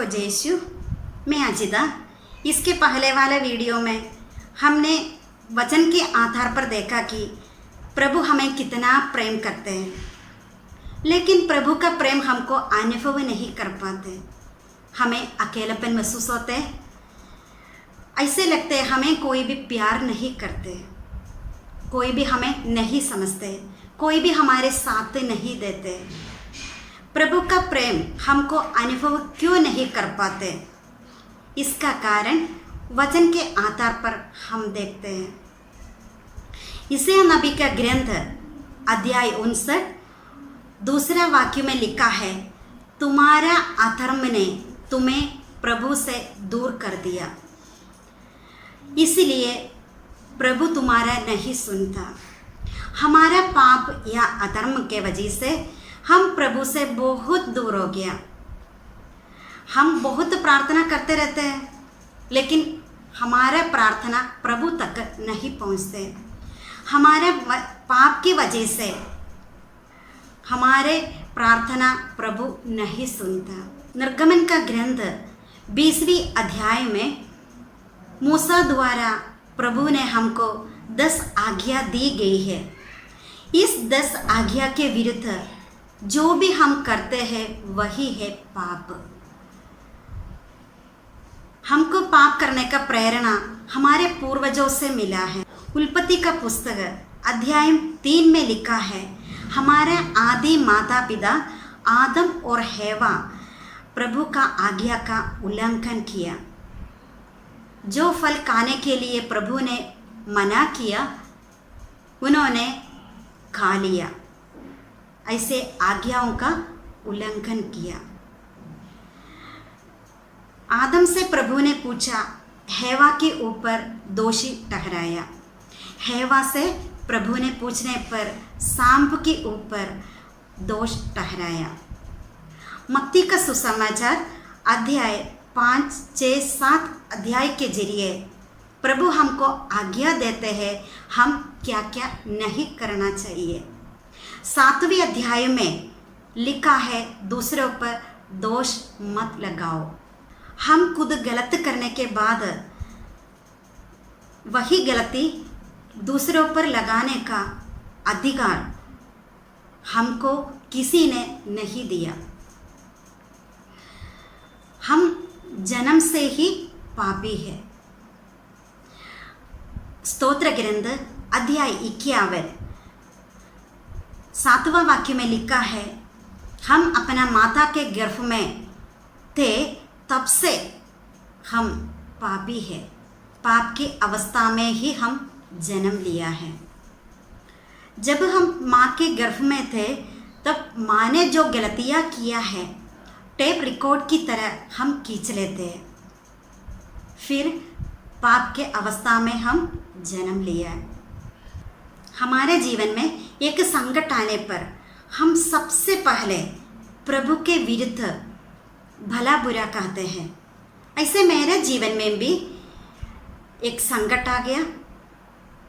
सबको जय यीशु। मैं अजिता। इसके पहले वाले वीडियो में हमने वचन के आधार पर देखा कि प्रभु हमें कितना प्रेम करते हैं, लेकिन प्रभु का प्रेम हमको अनुभव नहीं कर पाते। हमें अकेलापन महसूस होते हैं, ऐसे लगते हैं हमें कोई भी प्यार नहीं करते, कोई भी हमें नहीं समझते, कोई भी हमारे साथ नहीं देते। प्रभु का प्रेम हमको अनुभव क्यों नहीं कर पाते? इसका कारण वचन के आधार पर हम देखते हैं। यशायाह नबी का ग्रंथ अध्याय 59 दूसरा वाक्य में लिखा है, तुम्हारा अधर्म ने तुम्हें प्रभु से दूर कर दिया, इसलिए प्रभु तुम्हारा नहीं सुनता। हमारा पाप या अधर्म के वजह से हम प्रभु से बहुत दूर हो गया। हम बहुत प्रार्थना करते रहते हैं, लेकिन हमारा प्रार्थना प्रभु तक नहीं पहुंचते। हमारे पाप की वजह से हमारे प्रार्थना प्रभु नहीं सुनता। निर्गमन का ग्रंथ 20वीं अध्याय में मूसा द्वारा प्रभु ने हमको 10 आज्ञा दी गई है। इस 10 आज्ञा के विरुद्ध जो भी हम करते हैं वही है पाप। हमको पाप करने का प्रेरणा हमारे पूर्वजों से मिला है। उत्पत्ति का पुस्तक अध्याय 3 में लिखा है, हमारे आदि माता पिता आदम और हेवा प्रभु का आज्ञा का उल्लंघन किया। जो फल खाने के लिए प्रभु ने मना किया उन्होंने खा लिया, ऐसे आज्ञाओं का उल्लंघन किया। आदम से प्रभु ने पूछा, हेवा के ऊपर दोषी ठहराया। हेवा से प्रभु ने पूछने पर सांप के ऊपर दोष ठहराया। मत्ती का सुसमाचार अध्याय 5, 6, 7 अध्याय के जरिए प्रभु हमको आज्ञा देते हैं हम क्या क्या नहीं करना चाहिए। 7वें अध्याय में लिखा है, दूसरों पर दोष मत लगाओ। हम खुद गलत करने के बाद वही गलती दूसरों पर लगाने का अधिकार हमको किसी ने नहीं दिया। हम जन्म से ही पापी है। स्तोत्र ग्रंथ अध्याय 51 7वां वाक्य में लिखा है, हम अपना माता के गर्भ में थे तब से हम पापी है। पाप की अवस्था में ही हम जन्म लिया है। जब हम माँ के गर्भ में थे तब माँ ने जो गलतियाँ किया है टेप रिकॉर्ड की तरह हम खींच लेते हैं। फिर पाप के अवस्था में हम जन्म लिया है। हमारे जीवन में एक संकट आने पर हम सबसे पहले प्रभु के विरुद्ध भला बुरा कहते हैं। ऐसे मेरे जीवन में भी एक संकट आ गया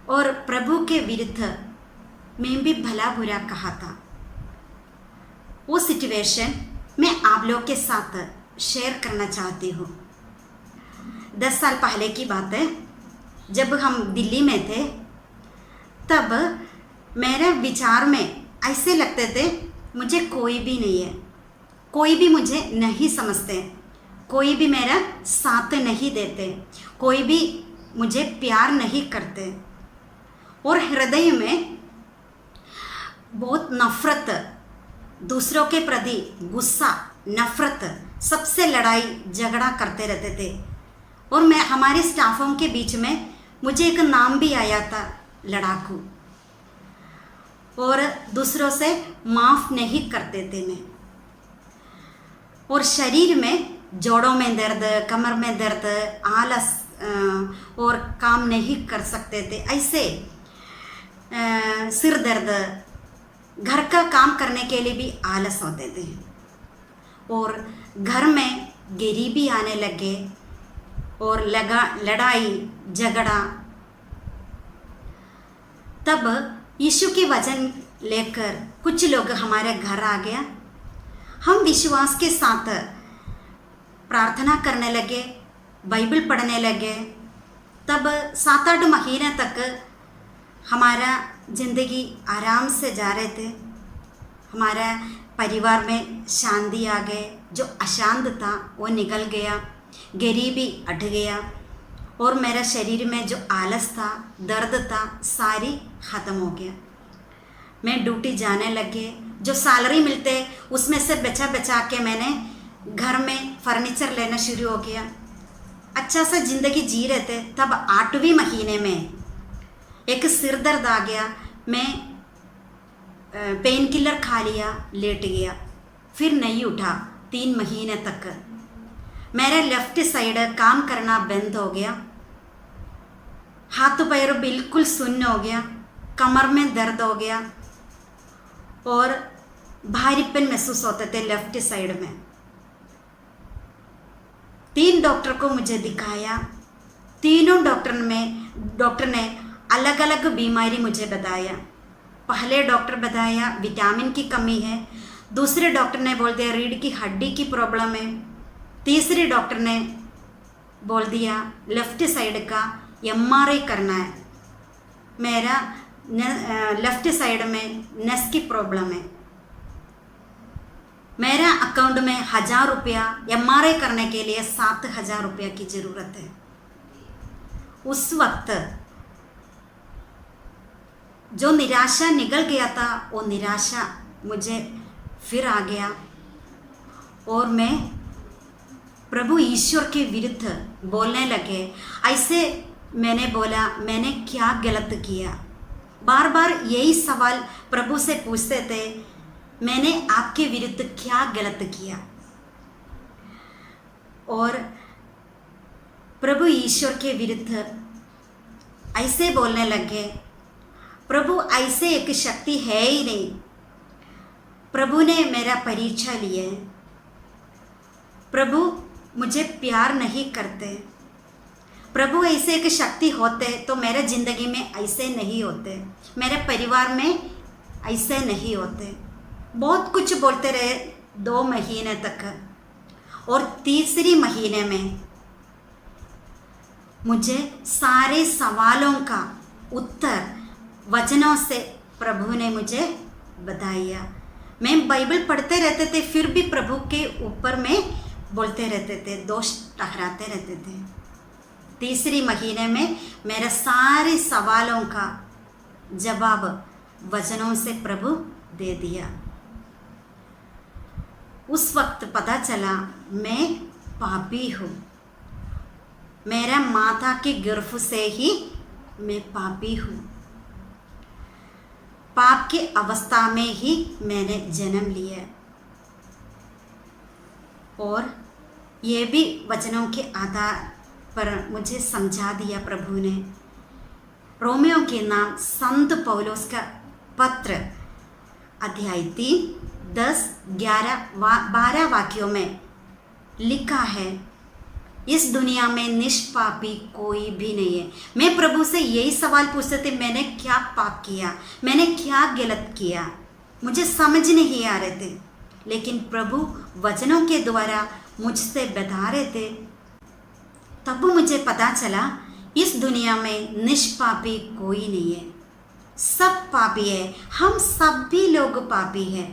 और प्रभु के विरुद्ध मैं भी भला बुरा कहा था। वो सिचुएशन मैं आप लोग के साथ शेयर करना चाहती हूँ। 10 साल पहले की बात है, जब हम दिल्ली में थे तब मेरे विचार में ऐसे लगते थे मुझे कोई भी नहीं है, कोई भी मुझे नहीं समझते, कोई भी मेरा साथ नहीं देते, कोई भी मुझे प्यार नहीं करते, और हृदय में बहुत नफ़रत, दूसरों के प्रति गुस्सा, नफ़रत, सबसे लड़ाई झगड़ा करते रहते थे। और मैं हमारे स्टाफों के बीच में मुझे एक नाम भी आया था, लड़ाकू, और दूसरों से माफ़ नहीं करते थे मैं। और शरीर में जोड़ों में दर्द, कमर में दर्द, आलस और काम नहीं कर सकते थे, ऐसे सिर दर्द, घर का काम करने के लिए भी आलस होते थे, और घर में गरीबी आने लगे और लड़ाई झगड़ा। तब यीशु के वचन लेकर कुछ लोग हमारे घर आ गया। हम विश्वास के साथ प्रार्थना करने लगे, बाइबल पढ़ने लगे। तब 7-8 महीने तक हमारा ज़िंदगी आराम से जा रहे थे। हमारा परिवार में शांति आ गए, जो अशांत था वो निकल गया, गरीबी हट गया और मेरा शरीर में जो आलस था, दर्द था, सारी ख़त्म हो गया। मैं ड्यूटी जाने लगे, जो सैलरी मिलते उसमें से बचा बचा के मैंने घर में फर्नीचर लेना शुरू हो गया। अच्छा सा ज़िंदगी जी रहे थे। तब 8वें महीने में एक सिर दर्द आ गया। मैं पेन किलर खा लिया, लेट गया, फिर नहीं उठा 3 महीने तक। मेरा लेफ्ट साइड काम करना बंद हो गया, हाथ पैर बिल्कुल सुन्न हो गया, कमर में दर्द हो गया और भारीपन महसूस होते थे लेफ्ट साइड में। 3 डॉक्टर को मुझे दिखाया। तीनों डॉक्टर ने अलग अलग बीमारी मुझे बताया। पहले डॉक्टर बताया विटामिन की कमी है, दूसरे डॉक्टर ने बोल दिया रीढ़ की हड्डी की प्रॉब्लम है, तीसरे डॉक्टर ने बोल दिया लेफ्ट साइड का MRI करना है। मेरा लेफ्ट साइड में नस की प्रॉब्लम है। मेरा अकाउंट में 1000 रुपया, MRI करने के लिए 7000 रुपया की ज़रूरत है। उस वक्त जो निराशा निकल गया था, वो निराशा मुझे फिर आ गया और मैं प्रभु ईश्वर के विरुद्ध बोलने लगे। ऐसे मैंने बोला मैंने क्या गलत किया। बार बार यही सवाल प्रभु से पूछते थे, मैंने आपके विरुद्ध क्या गलत किया। और प्रभु ईश्वर के विरुद्ध ऐसे बोलने लगे, प्रभु ऐसे एक शक्ति है ही नहीं। प्रभु ने मेरा परीक्षा लिए, प्रभु मुझे प्यार नहीं करते। प्रभु ऐसे एक शक्ति होते तो मेरे ज़िंदगी में ऐसे नहीं होते, मेरे परिवार में ऐसे नहीं होते। बहुत कुछ बोलते रहे 2 महीने तक और तीसरी महीने में मुझे सारे सवालों का उत्तर वचनों से प्रभु ने मुझे बताया। मैं बाइबल पढ़ते रहते थे, फिर भी प्रभु के ऊपर में बोलते रहते थे, दोष ठहराते रहते थे। तीसरी महीने में मेरे सारे सवालों का जवाब वचनों से प्रभु दे दिया। उस वक्त पता चला मैं पापी हूँ। मेरा माता के गर्भ से ही मैं पापी हूँ। पाप की अवस्था में ही मैंने जन्म लिया और ये भी वचनों के आधार पर मुझे समझा दिया प्रभु ने। रोमियो के नाम संत पौलुस का पत्र अध्याय 3, 10, 11, 12 वाक्यों में लिखा है, इस दुनिया में निष्पापी कोई भी नहीं है। मैं प्रभु से यही सवाल पूछते थे, मैंने क्या पाप किया, मैंने क्या गलत किया, मुझे समझ नहीं आ रहे थे। लेकिन प्रभु वचनों के द्वारा मुझसे बता रहे थे। तब मुझे पता चला इस दुनिया में निष्पापी कोई नहीं है, सब पापी है। हम सब भी लोग पापी हैं।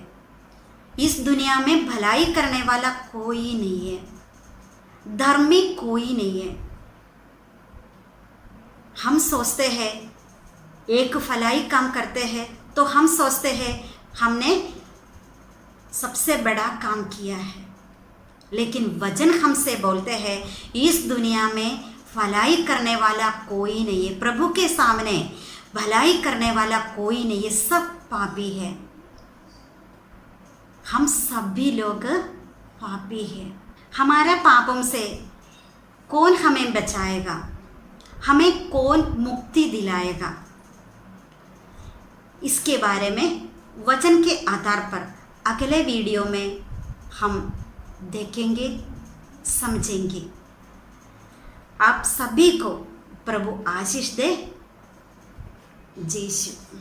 इस दुनिया में भलाई करने वाला कोई नहीं है, धर्मी कोई नहीं है। हम सोचते हैं एक भलाई काम करते हैं तो हम सोचते हैं हमने सबसे बड़ा काम किया है। लेकिन वचन हमसे बोलते हैं इस दुनिया में भलाई करने वाला कोई नहीं है। प्रभु के सामने भलाई करने वाला कोई नहीं है, सब पापी है। हम सभी लोग पापी हैं। हमारे पापों से कौन हमें बचाएगा, हमें कौन मुक्ति दिलाएगा, इसके बारे में वचन के आधार पर अगले वीडियो में हम देखेंगे, समझेंगे। आप सभी को प्रभु आशीष दे। जय श्री